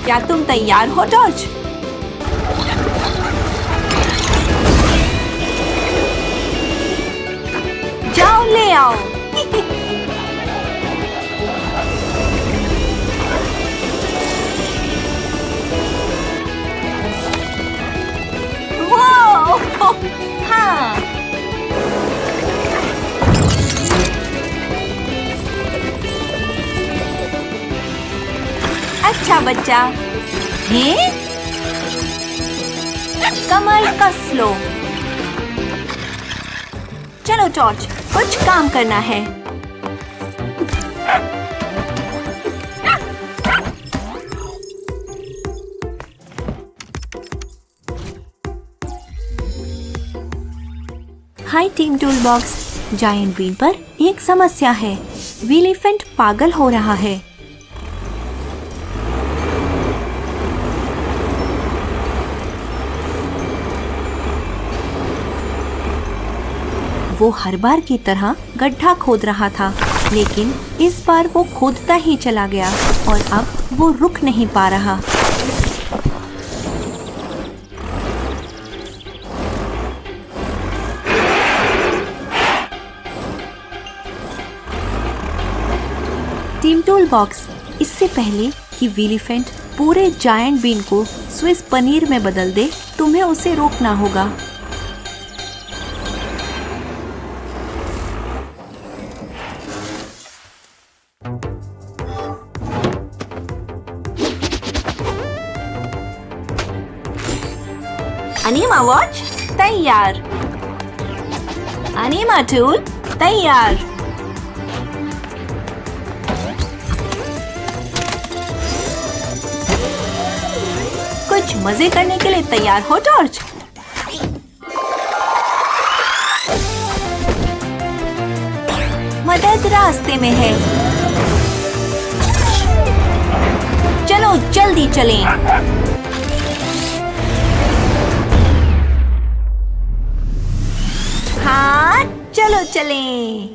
क्या तुम तैयार हो टॉर्च? जाओ ले आओ। वो हाँ। अच्छा बच्चा। हैं? कमर कस लो। चलो टॉर्च, कुछ काम करना है। Hi team tool box. Giant bean पर एक समस्या है। विलीफेंट पागल हो रहा है। वो हर बार की तरह गड्ढा खोद रहा था, लेकिन इस बार वो खोदता ही चला गया और अब वो रुक नहीं पा रहा। टीम टूल बॉक्स, इससे पहले कि विलीफेंट पूरे जायंट बीन को स्विस पनीर में बदल दे, तुम्हें उसे रोकना होगा। अनीमा वॉच तैयार। अनीमा टूल तैयार। कुछ मजे करने के लिए तैयार हो टॉर्च? मदद रास्ते में है। चलो जल्दी चलें। हाँ चलो चलें।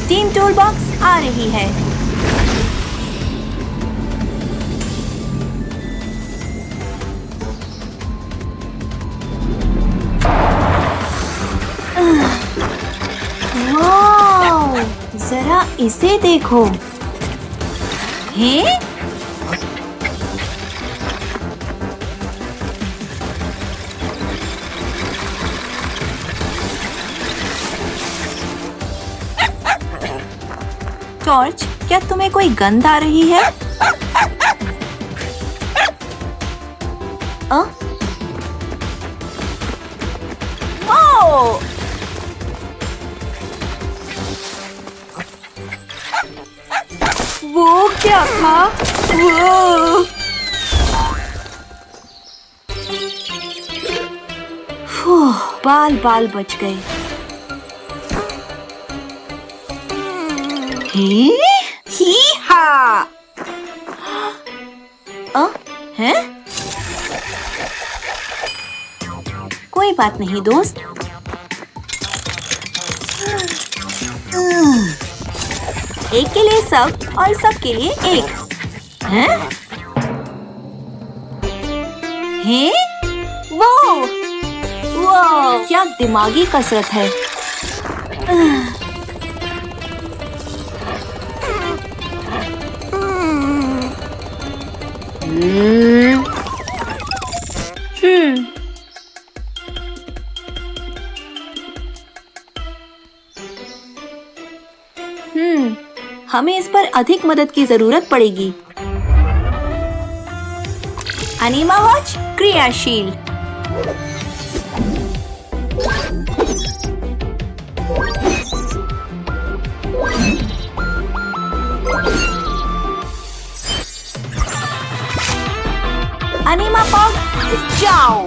टीम टूल बॉक्स आ रही है। वाव, जरा इसे देखो। हैं? टॉर्च, क्या तुम्हें कोई गंध आ रही है? ओह! वो क्या था? वो! बाल बच गए। ही हा! हैं? कोई बात नहीं दोस्त। एक के लिए सब और सब के लिए एक। हैं? हैं? वो! क्या दिमागी कसरत है। हमें इस पर अधिक मदद की जरूरत पड़ेगी। अनीमा वॉच क्रियाशील। अनीमा पॉड जाओ।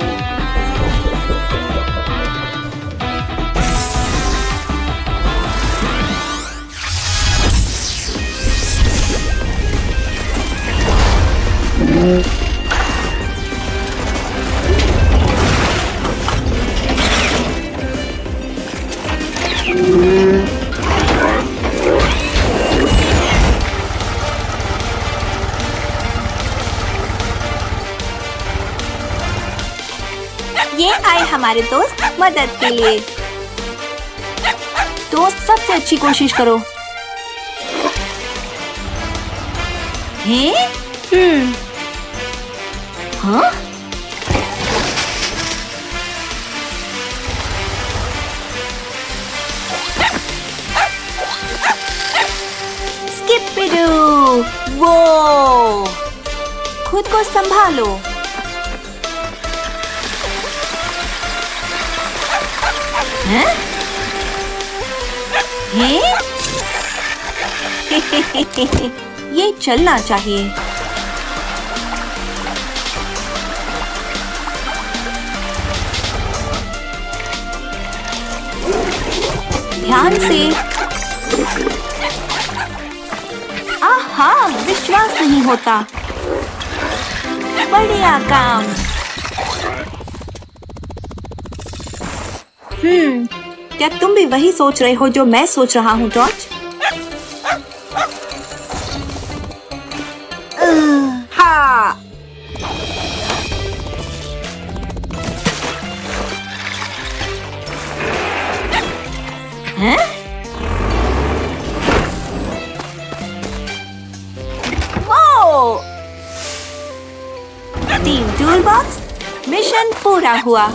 हमारे दोस्त मदद के लिए। दोस्त सबसे अच्छी कोशिश करो। हैं? हाँ? स्किपिडू! वो! खुद को संभालो। हैं? हैं? ये चलना चाहिए। ध्यान से। आहा, विश्वास नहीं होता। बढ़िया काम। क्या तुम भी वही सोच रहे हो जो मैं सोच रहा हूँ, जॉर्ज? हाँ। हैं? वो! टीम टूलबॉक्स, मिशन पूरा हुआ।